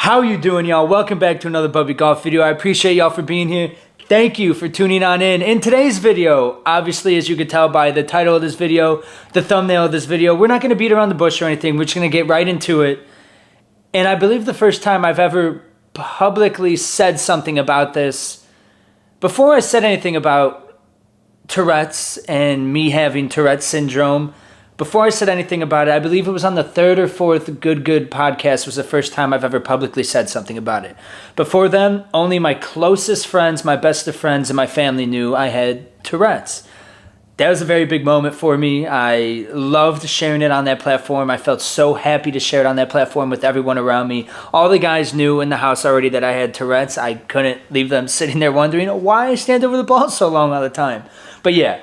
How you doing, y'all? Welcome back to another Bubby Golf video. I appreciate y'all for being here. Thank you for tuning on in. In today's video, obviously, as you could tell by the title of this video, the thumbnail of this video, we're not going to beat around the bush or anything. We're just going to get right into it. And I believe the first time I've ever publicly said something about this, before I said anything about Tourette's and me having Tourette syndrome, before I said anything about it, I believe it was on the third or fourth Good podcast was the first time I've ever publicly said something about it. Before then, only my closest friends, my best of friends, and my family knew I had Tourette's. That was a very big moment for me. I loved sharing it on that platform. I felt so happy to share it on that platform with everyone around me. All the guys knew in the house already that I had Tourette's. I couldn't leave them sitting there wondering why I stand over the ball so long all the time. But yeah.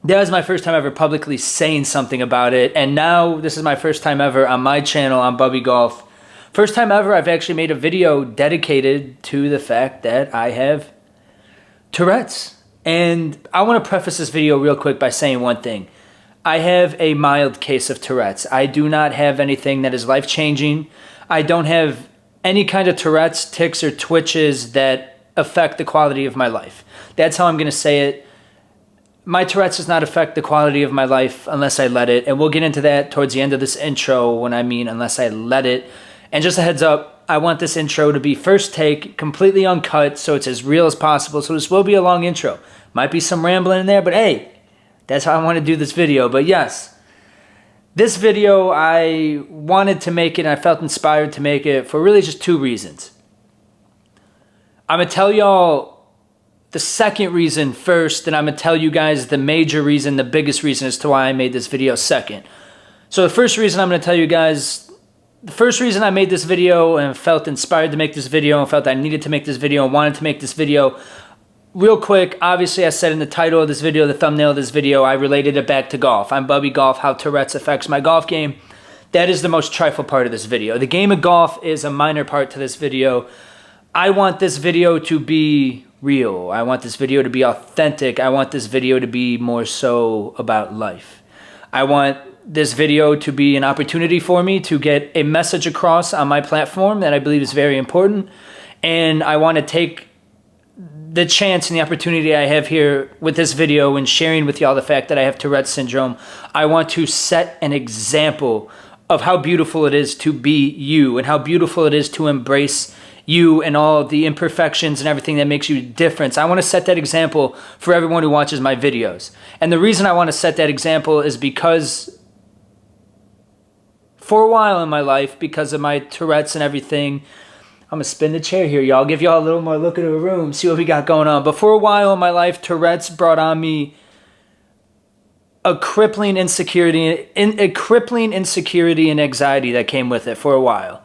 That was my first time ever publicly saying something about it, and now this is my first time ever on my channel on Bubby Golf. First time ever I've actually made a video dedicated to the fact that I have Tourette's. And I want to preface this video real quick by saying one thing. I have a mild case of Tourette's. I do not have anything that is life-changing. I don't have any kind of Tourette's, tics, or twitches that affect the quality of my life. That's how I'm going to say it. My Tourette's does not affect the quality of my life unless I let it. And we'll get into that towards the end of this intro when I mean unless I let it. And just a heads up, I want this intro to be first take, completely uncut, so it's as real as possible. So this will be a long intro. Might be some rambling in there, but hey, that's how I want to do this video. But yes, this video, I wanted to make it and I felt inspired to make it for really just two reasons. I'm going to tell y'all the second reason first, then I'm going to tell you guys the major reason, the biggest reason as to why I made this video second. So the first reason I'm going to tell you guys, the first reason I made this video and felt inspired to make this video and felt I needed to make this video and wanted to make this video, real quick, obviously I said in the title of this video, the thumbnail of this video, I related it back to golf. I'm Bubby Golf, how Tourette's affects my golf game. That is the most trifle part of this video. The game of golf is a minor part to this video. I want this video to be real. I want this video to be authentic. I want this video to be more so about life. I want this video to be an opportunity for me to get a message across on my platform that I believe is very important. And I want to take the chance and the opportunity I have here with this video and sharing with y'all the fact that I have Tourette syndrome. I want to set an example of how beautiful it is to be you and how beautiful it is to embrace you and all the imperfections and everything that makes you different. I want to set that example for everyone who watches my videos. And the reason I want to set that example is because for a while in my life, because of my Tourette's and everything, I'm going to spin the chair here, y'all. Give y'all a little more look at the room, see what we got going on. But for a while in my life, Tourette's brought on me a crippling insecurity and anxiety that came with it for a while.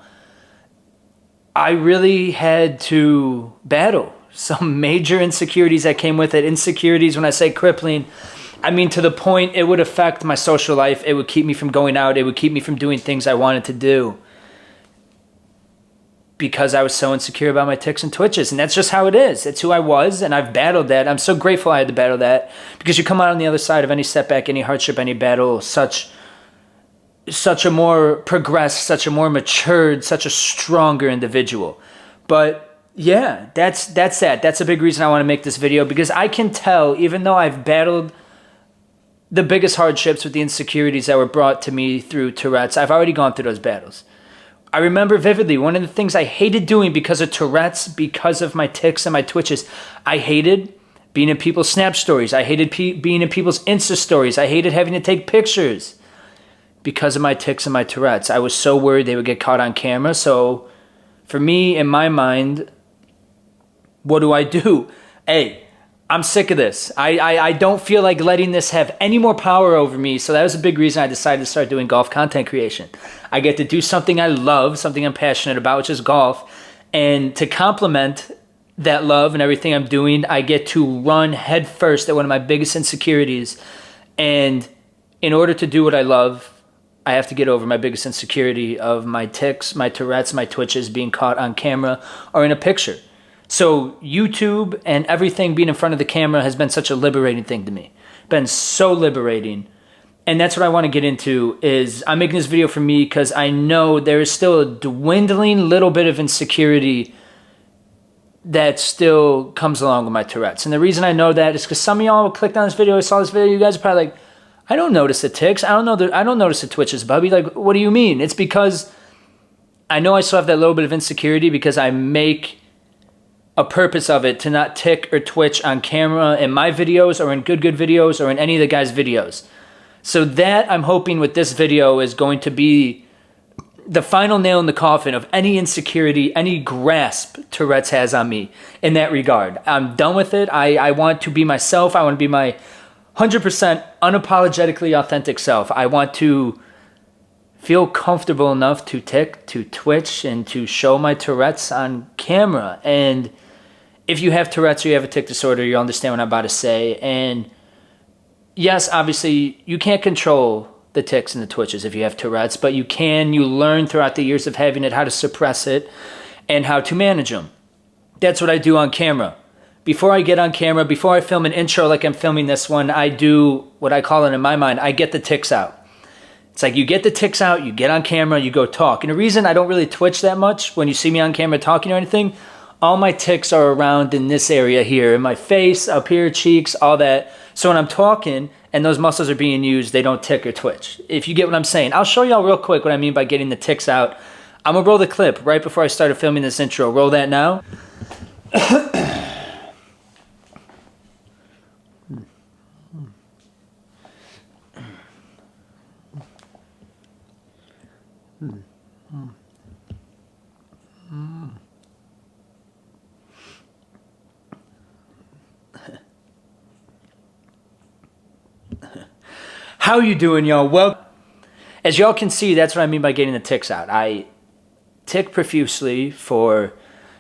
I really had to battle some major insecurities that came with it. Insecurities, when I say crippling, I mean to the point it would affect my social life. It would keep me from going out. It would keep me from doing things I wanted to do because I was so insecure about my tics and twitches. And that's just how it is. It's who I was, and I've battled that. I'm so grateful I had to battle that because you come out on the other side of any setback, any hardship, any battle, such a more progressed, such a more matured, such a stronger individual. But yeah, that's that. That's a big reason I want to make this video because I can tell, even though I've battled the biggest hardships with the insecurities that were brought to me through Tourette's, I've already gone through those battles. I remember vividly one of the things I hated doing because of Tourette's, because of my tics and my twitches. I hated being in people's Snap stories. I hated being in people's Insta stories. I hated having to take pictures. Because of my tics and my Tourette's. I was so worried they would get caught on camera. So for me, in my mind, what do? Hey, I'm sick of this. I don't feel like letting this have any more power over me. So that was a big reason I decided to start doing golf content creation. I get to do something I love, something I'm passionate about, which is golf. And to complement that love and everything I'm doing, I get to run headfirst at one of my biggest insecurities. And in order to do what I love, I have to get over my biggest insecurity of my tics, my Tourette's, my twitches being caught on camera or in a picture. So YouTube and everything being in front of the camera has been such a liberating thing to me. Been so liberating. And that's what I want to get into. Is I'm making this video for me because I know there is still a dwindling little bit of insecurity that still comes along with my Tourette's. And the reason I know that is because some of y'all clicked on this video, saw this video, you guys are probably like, I don't notice the tics. I don't notice the twitches, Bubby. Like, what do you mean? It's because I know I still have that little bit of insecurity because I make a purpose of it to not tick or twitch on camera in my videos or in good videos or in any of the guys' videos. So that, I'm hoping with this video, is going to be the final nail in the coffin of any insecurity, any grasp Tourette's has on me in that regard. I'm done with it. I want to be myself. I want to be my 100% unapologetically authentic self. I want to feel comfortable enough to tick, to twitch, and to show my Tourette's on camera. And if you have Tourette's or you have a tic disorder, you'll understand what I'm about to say. And yes, obviously, you can't control the tics and the twitches if you have Tourette's, but you learn throughout the years of having it how to suppress it and how to manage them. That's what I do on camera. Before I get on camera, before I film an intro like I'm filming this one, I do what I call it in my mind, I get the tics out. It's like you get the tics out, you get on camera, you go talk. And the reason I don't really twitch that much when you see me on camera talking or anything, all my tics are around in this area here, in my face, up here, cheeks, all that. So when I'm talking and those muscles are being used, they don't tick or twitch. If you get what I'm saying. I'll show y'all real quick what I mean by getting the tics out. I'm going to roll the clip right before I started filming this intro. Roll that now. How you doing, y'all? Well, as y'all can see, that's what I mean by getting the tics out. I tick profusely for,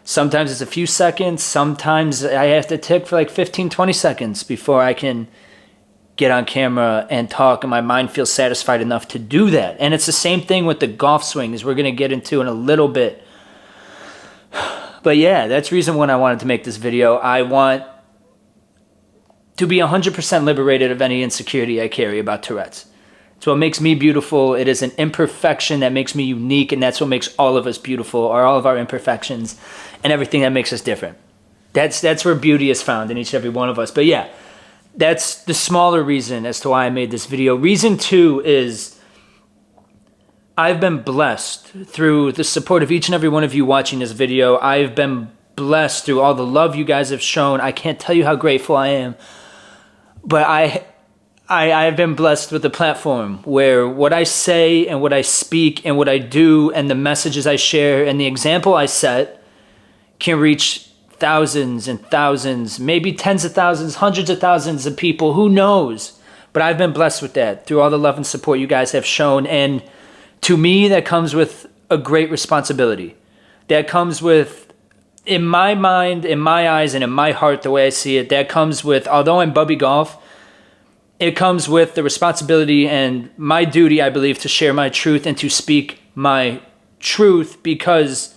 sometimes it's a few seconds, sometimes I have to tick for like 15, 20 seconds before I can get on camera and talk and my mind feels satisfied enough to do that. And it's the same thing with the golf swing, as we're going to get into in a little bit. But yeah, that's the reason when I wanted to make this video. I want to be 100% liberated of any insecurity I carry about Tourette's. It's what makes me beautiful. It is an imperfection that makes me unique, and that's what makes all of us beautiful, or all of our imperfections and everything that makes us different. That's where beauty is found in each and every one of us. But yeah, that's the smaller reason as to why I made this video. Reason two is I've been blessed through the support of each and every one of you watching this video. I've been blessed through all the love you guys have shown. I can't tell you how grateful I am. But I've been blessed with a platform where what I say and what I speak and what I do and the messages I share and the example I set can reach thousands and thousands, maybe tens of thousands, hundreds of thousands of people, who knows? But I've been blessed with that through all the love and support you guys have shown. And to me, that comes with a great responsibility. That comes with, in my mind, in my eyes, and in my heart, the way I see it, that comes with, although I'm Bubby Golf, it comes with the responsibility and my duty, I believe, to share my truth and to speak my truth, because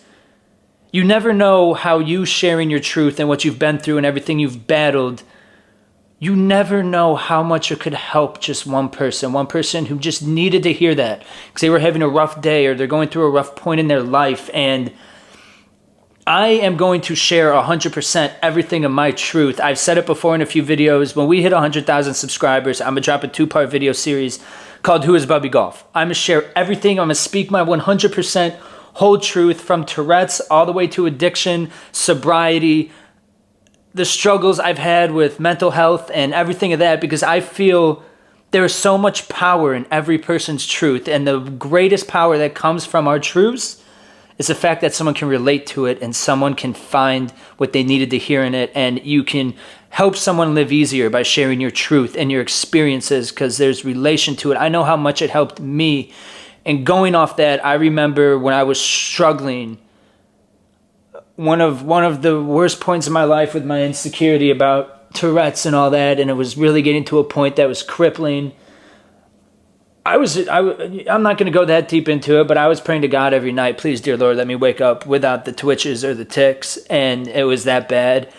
you never know how you sharing your truth and what you've been through and everything you've battled, you never know how much it could help just one person who just needed to hear that because they were having a rough day or they're going through a rough point in their life. And I am going to share 100% everything of my truth. I've said it before in a few videos. When we hit 100,000 subscribers, I'm going to drop a 2-part video series called Who is Bubby Golf? I'm going to share everything. I'm going to speak my 100% whole truth, from Tourette's all the way to addiction, sobriety, the struggles I've had with mental health and everything of that, because I feel there is so much power in every person's truth. And the greatest power that comes from our truths is the fact that someone can relate to it and someone can find what they needed to hear in it, and you can help someone live easier by sharing your truth and your experiences because there's relation to it. I know how much it helped me. And going off that, I remember when I was struggling, one of the worst points in my life with my insecurity about Tourette's and all that, and it was really getting to a point that was crippling. I'm not going to go that deep into it, but I was praying to God every night, please, dear Lord, let me wake up without the twitches or the tics, and it was that bad.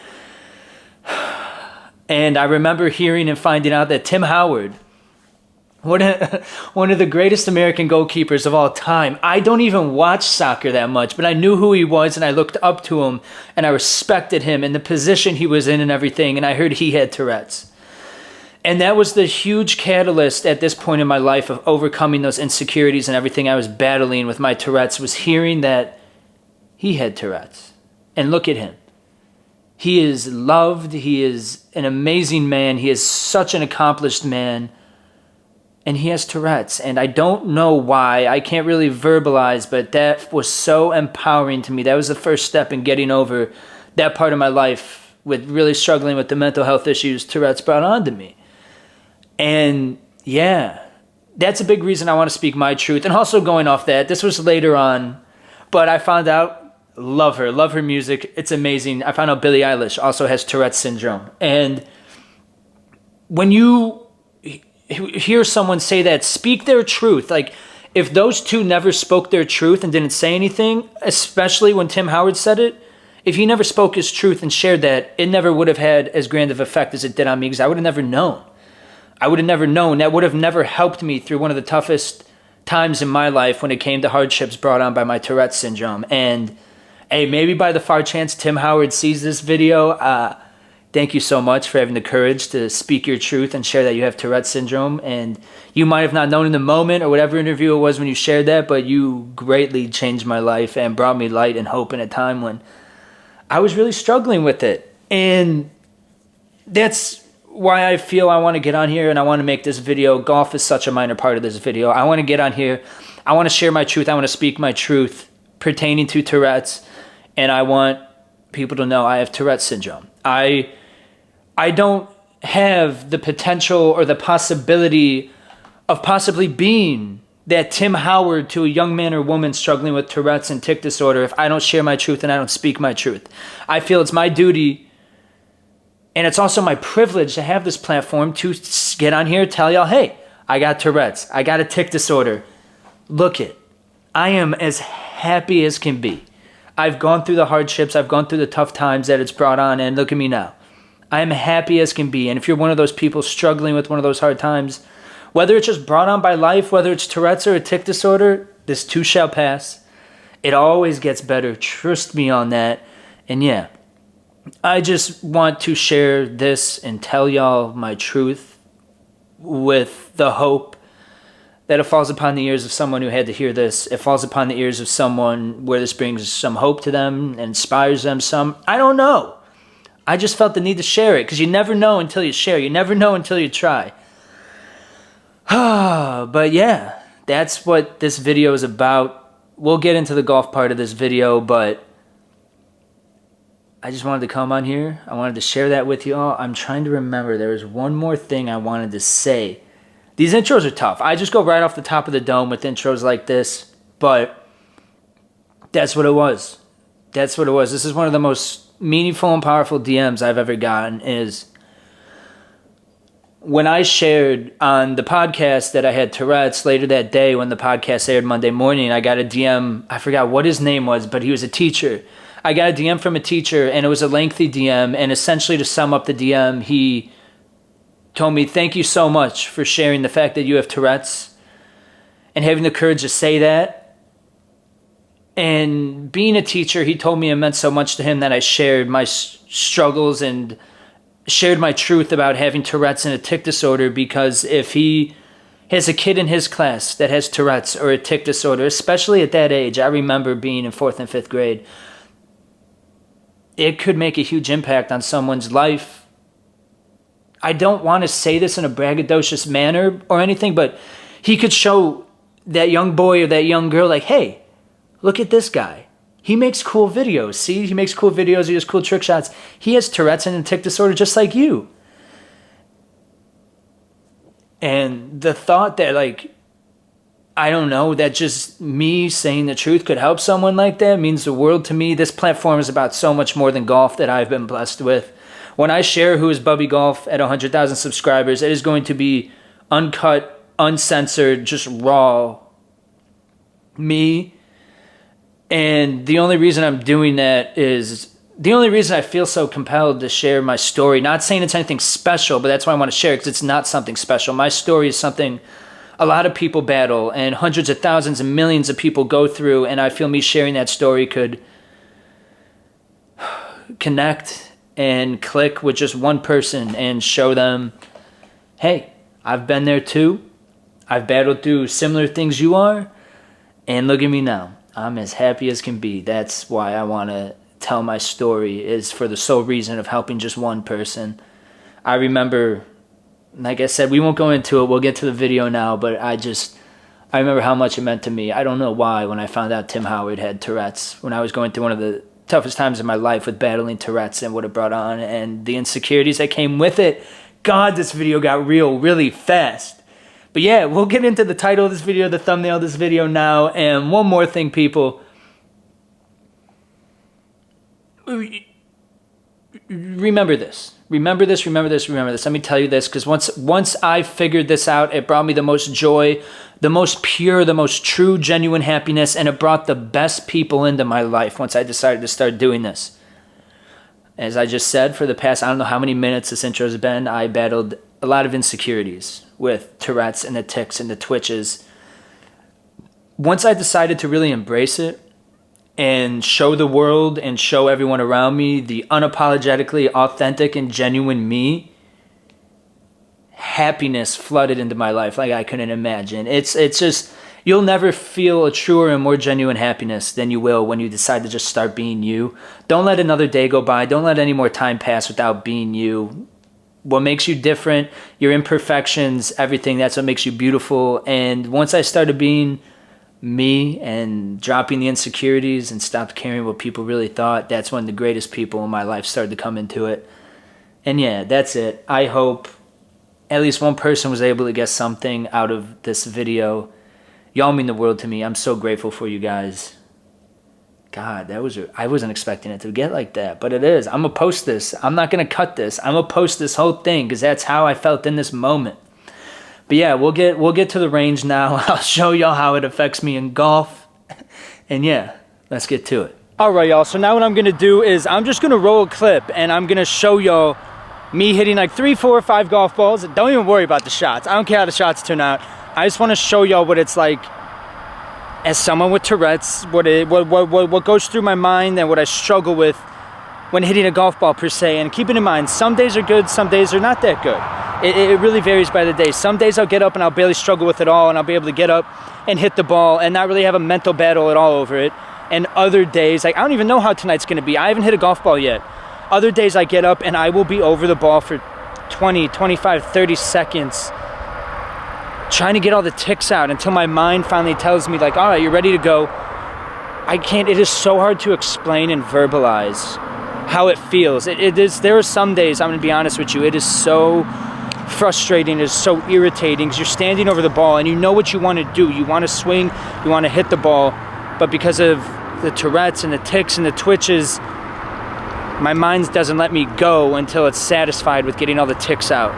And I remember hearing and finding out that Tim Howard One of the greatest American goalkeepers of all time. I don't even watch soccer that much, but I knew who he was and I looked up to him and I respected him and the position he was in and everything, and I heard he had Tourette's. And that was the huge catalyst at this point in my life of overcoming those insecurities and everything I was battling with my Tourette's, was hearing that he had Tourette's. And look at him. He is loved. He is an amazing man. He is such an accomplished man. And he has Tourette's. And I don't know why. I can't really verbalize, but that was so empowering to me. That was the first step in getting over that part of my life with really struggling with the mental health issues Tourette's brought on to me. And yeah, that's a big reason I want to speak my truth. And also going off that, this was later on, but I found out, love her music. It's amazing. I found out Billie Eilish also has Tourette's syndrome. And when you hear someone say that, speak their truth. Like, if those two never spoke their truth and didn't say anything, especially when Tim Howard said it, if he never spoke his truth and shared that, it never would have had as grand of effect as it did on me, because I would have never known. I would have never known. That would have never helped me through one of the toughest times in my life when it came to hardships brought on by my Tourette's syndrome. And hey, maybe by the far chance Tim Howard sees this video, thank you so much for having the courage to speak your truth and share that you have Tourette's syndrome. And you might have not known in the moment or whatever interview it was when you shared that, but you greatly changed my life and brought me light and hope in a time when I was really struggling with it. And that's why I feel I want to get on here and I want to make this video. Golf is such a minor part of this video. I want to get on here. I want to share my truth. I want to speak my truth pertaining to Tourette's. And I want people to know I have Tourette's syndrome. I don't have the potential or the possibility of possibly being that Tim Howard to a young man or woman struggling with Tourette's and tic disorder if I don't share my truth and I don't speak my truth. I feel it's my duty, and it's also my privilege to have this platform to get on here, tell y'all, hey, I got Tourette's. I got a tic disorder. Look it. I am as happy as can be. I've gone through the hardships. I've gone through the tough times that it's brought on, and look at me now. I am happy as can be. And if you're one of those people struggling with one of those hard times, whether it's just brought on by life, whether it's Tourette's or a tic disorder, this too shall pass. It always gets better. Trust me on that. And yeah, I just want to share this and tell y'all my truth with the hope that it falls upon the ears of someone who had to hear this. It falls upon the ears of someone where this brings some hope to them and inspires them some. I don't know. I just felt the need to share it because you never know until you share. You never know until you try. But yeah, that's what this video is about. We'll get into the golf part of this video, but I just wanted to come on here. I wanted to share that with you all. I'm trying to remember. There was one more thing I wanted to say. These intros are tough. I just go right off the top of the dome with intros like this, but that's what it was. That's what it was. This is one of the most meaningful and powerful DMs I've ever gotten, is when I shared on the podcast that I had Tourette's. Later that day when the podcast aired Monday morning, I got a DM. I forgot what his name was, but he was a teacher. I got a DM from a teacher, and it was a lengthy DM, and essentially to sum up the DM, he told me, thank you so much for sharing the fact that you have Tourette's and having the courage to say that. And being a teacher, he told me it meant so much to him that I shared my struggles and shared my truth about having Tourette's and a tic disorder, because if he has a kid in his class that has Tourette's or a tic disorder, especially at that age, I remember being in 4th and 5th grade, it could make a huge impact on someone's life. I don't want to say this in a braggadocious manner or anything, but he could show that young boy or that young girl, like, hey, look at this guy. He makes cool videos. See, he makes cool videos. He has cool trick shots. He has Tourette's and a tic disorder just like you. And the thought that, like, I don't know, that just me saying the truth could help someone like that means the world to me. This platform is about so much more than golf that I've been blessed with. When I share Who is Bubby Golf at 100,000 subscribers, it is going to be uncut, uncensored, just raw me. And the only reason I'm doing that is, the only reason I feel so compelled to share my story, not saying it's anything special, but that's why I want to share it, because it's not something special. My story is something a lot of people battle and hundreds of thousands and millions of people go through, and I feel me sharing that story could connect and click with just one person and show them, hey, I've been there too. I've battled through similar things you are, and look at me now. I'm as happy as can be. That's why I want to tell my story, is for the sole reason of helping just one person. I remember, like I said, we won't go into it. We'll get to the video now, but I remember how much it meant to me. I don't know why when I found out Tim Howard had Tourette's, when I was going through one of the toughest times in my life with battling Tourette's and what it brought on and the insecurities that came with it. God, this video got real really fast. But yeah, we'll get into the title of this video, the thumbnail of this video now. And one more thing, people. Remember this. Remember this, remember this, remember this. Let me tell you this, because once I figured this out, it brought me the most joy, the most pure, the most true, genuine happiness, and it brought the best people into my life once I decided to start doing this. As I just said, for the past, I don't know how many minutes this intro has been, I battled a lot of insecurities with Tourette's and the tics and the twitches. Once I decided to really embrace it and show the world and show everyone around me the unapologetically authentic and genuine me, happiness flooded into my life like I couldn't imagine. It's just, you'll never feel a truer and more genuine happiness than you will when you decide to just start being you. Don't let another day go by. Don't let any more time pass without being you. What makes you different, your imperfections, everything, that's what makes you beautiful. And once I started being me and dropping the insecurities and stopped caring what people really thought, that's when the greatest people in my life started to come into it. And yeah, that's it. I hope at least one person was able to get something out of this video. Y'all mean the world to me. I'm so grateful for you guys. God, I wasn't expecting it to get like that, but it is. I'm gonna post this. I'm not gonna cut this. I'm gonna post this whole thing because that's how I felt in this moment. But yeah, we'll get to the range now. I'll show y'all how it affects me in golf. And yeah, let's get to it. All right, y'all. So now what I'm gonna do is I'm just gonna roll a clip and I'm gonna show y'all me hitting like 3, 4, 5 golf balls. Don't even worry about the shots. I don't care how the shots turn out. I just want to show y'all what it's like as someone with Tourette's, what goes through my mind and what I struggle with when hitting a golf ball per se. And keeping in mind, some days are good, some days are not that good. It really varies by the day. Some days I'll get up and I'll barely struggle with it all, and I'll be able to get up and hit the ball and not really have a mental battle at all over it. And other days, like I don't even know how tonight's gonna be. I haven't hit a golf ball yet. Other days I get up and I will be over the ball for 20, 25, 30 seconds trying to get all the tics out until my mind finally tells me like, all right, you're ready to go. I can't, it is so hard to explain and verbalize how it feels. There are some days, I'm gonna be honest with you, it is so frustrating, it is so irritating because you're standing over the ball and you know what you want to do. You want to swing, you want to hit the ball, but because of the Tourette's and the tics and the twitches, my mind doesn't let me go until it's satisfied with getting all the tics out,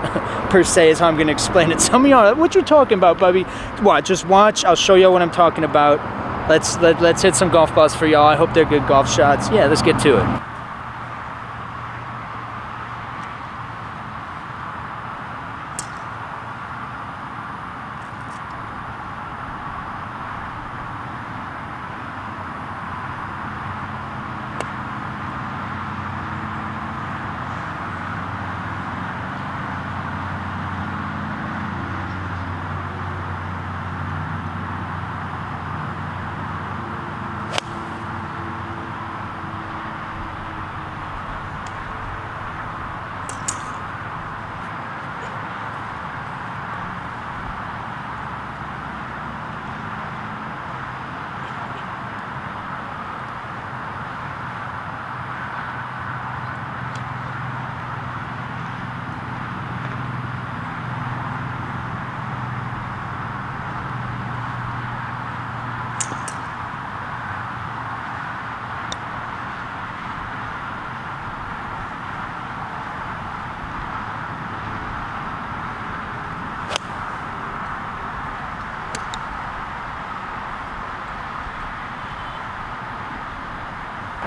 per se, is how I'm going to explain it. Some of y'all, what you talking about, Bubby? What? Just watch. I'll show y'all what I'm talking about. Let's hit some golf balls for y'all. I hope they're good golf shots. Yeah, let's get to it.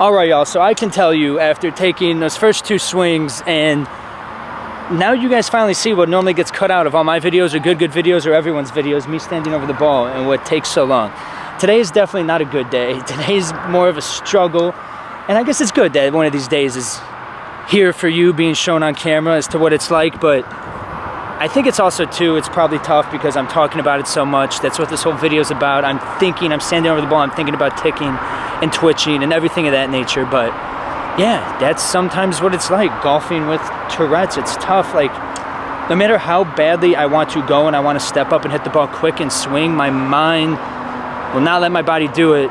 All right, y'all, so I can tell you after taking those first 2 swings and now you guys finally see what normally gets cut out of all my videos or good videos or everyone's videos, me standing over the ball and what takes so long. Today is definitely not a good day. Today's more of a struggle. And I guess it's good that one of these days is here for you, being shown on camera as to what it's like. But I think it's also too, it's probably tough because I'm talking about it so much. That's what this whole video is about. I'm standing over the ball, I'm thinking about ticking and twitching and everything of that nature. But yeah, that's sometimes what it's like, golfing with Tourette's. It's tough. Like, no matter how badly I want to go and I want to step up and hit the ball quick and swing, my mind will not let my body do it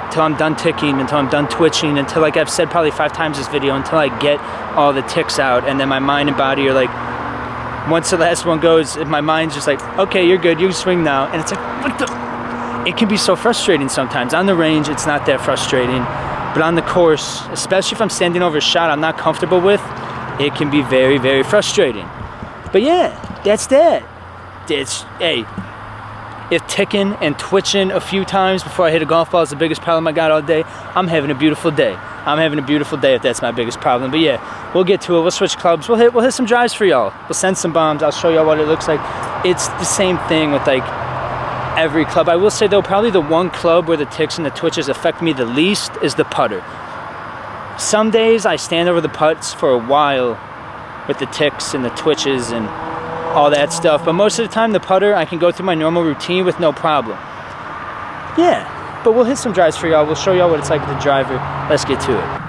until I'm done ticking, until I'm done twitching, until, like I've said probably 5 times this video, until I get all the tics out. And then my mind and body are like, once the last one goes, my mind's just like, okay, you're good, you can swing now. And it's like, what the? It can be so frustrating sometimes. On the range, it's not that frustrating. But on the course, especially if I'm standing over a shot I'm not comfortable with, it can be very, very frustrating. But yeah, that's that. Hey, if ticking and twitching a few times before I hit a golf ball is the biggest problem I got all day, I'm having a beautiful day. I'm having a beautiful day if that's my biggest problem. But yeah, we'll get to it. We'll switch clubs. We'll hit some drives for y'all. We'll send some bombs. I'll show y'all what it looks like. It's the same thing with like every club. I will say though, probably the one club where the tics and the twitches affect me the least is the putter. Some days I stand over the putts for a while with the tics and the twitches and all that stuff, but most of the time the putter I can go through my normal routine with no problem. Yeah, but we'll hit some drives for y'all. We'll show y'all what it's like with the driver. Let's get to it.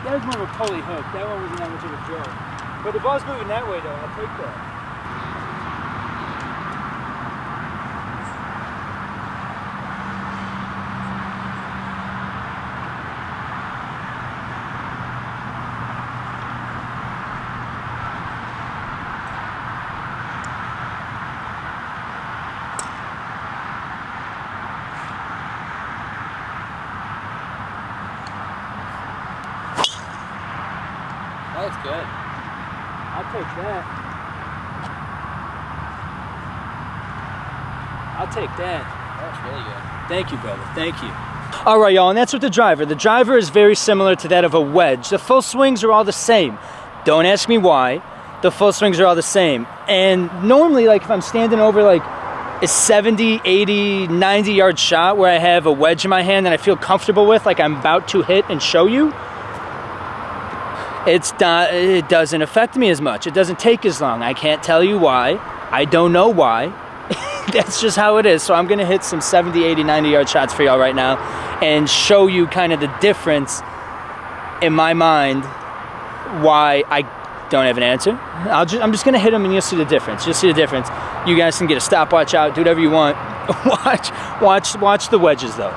That was more of a pulley hook. That one wasn't that much of a draw. But the ball's moving that way though. I'll take that. That's good. I'll take that. I'll take that. That's really good. Thank you, brother. Thank you. All right, y'all, and that's with the driver. The driver is very similar to that of a wedge. The full swings are all the same. Don't ask me why. The full swings are all the same. And normally, like, if I'm standing over, like, a 70, 80, 90-yard shot where I have a wedge in my hand that I feel comfortable with, like I'm about to hit and show you, it doesn't affect me as much. It doesn't take as long. I can't tell you why. I don't know why. That's just how it is. So I'm gonna hit some 70, 80, 90-yard shots for y'all right now and show you kind of the difference in my mind why I don't have an answer. I'm just gonna hit them and you'll see the difference. You'll see the difference. You guys can get a stopwatch out, do whatever you want. Watch the wedges though.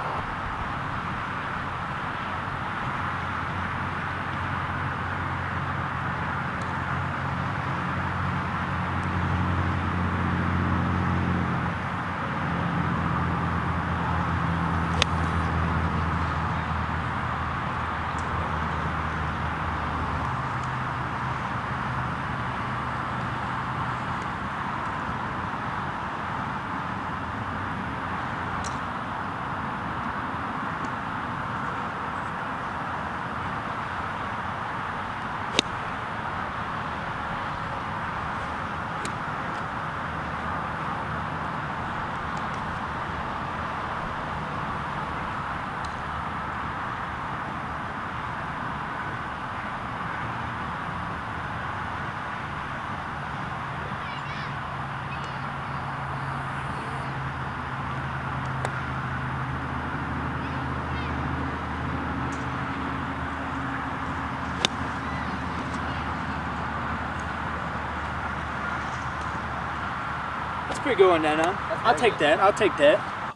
Pretty good one, then, huh? I'll take that.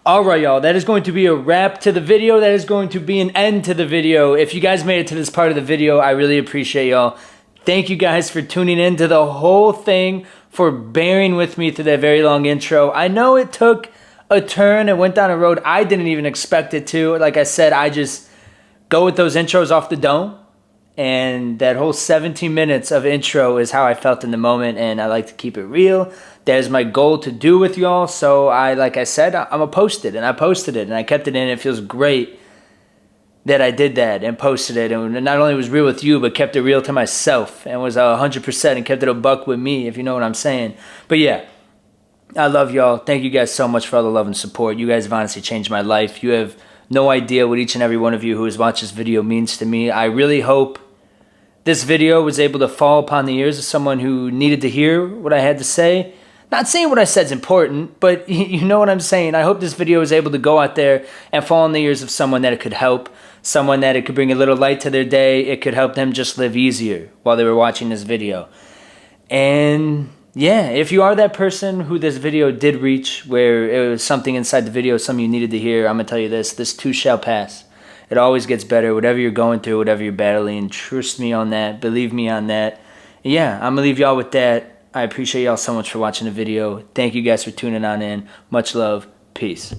All right, y'all, that is going to be a wrap to the video. That is going to be an end to the video. If you guys made it to this part of the video, I really appreciate y'all. Thank you guys for tuning in to the whole thing, for bearing with me through that very long intro. I know it took a turn. It went down a road I didn't even expect it to. Like I said, I just go with those intros off the dome. And that whole 17 minutes of intro is how I felt in the moment, and I like to keep it real. That is my goal to do with y'all. So like I said, I'm gonna post it, and I posted it, and I kept it in. It feels great that I did that and posted it, and not only was real with you, but kept it real to myself, and was 100% and kept it a buck with me, if you know what I'm saying. But yeah, I love y'all. Thank you guys so much for all the love and support. You guys have honestly changed my life. You have no idea what each and every one of you who has watched this video means to me. I really hope this video was able to fall upon the ears of someone who needed to hear what I had to say. Not saying what I said is important, but you know what I'm saying. I hope this video was able to go out there and fall on the ears of someone that it could help, someone that it could bring a little light to their day. It could help them just live easier while they were watching this video. And yeah, if you are that person who this video did reach, where it was something inside the video, something you needed to hear, I'm going to tell you this too shall pass. It always gets better, whatever you're going through, whatever you're battling. Trust me on that. Believe me on that. Yeah, I'm going to leave y'all with that. I appreciate y'all so much for watching the video. Thank you guys for tuning on in. Much love. Peace.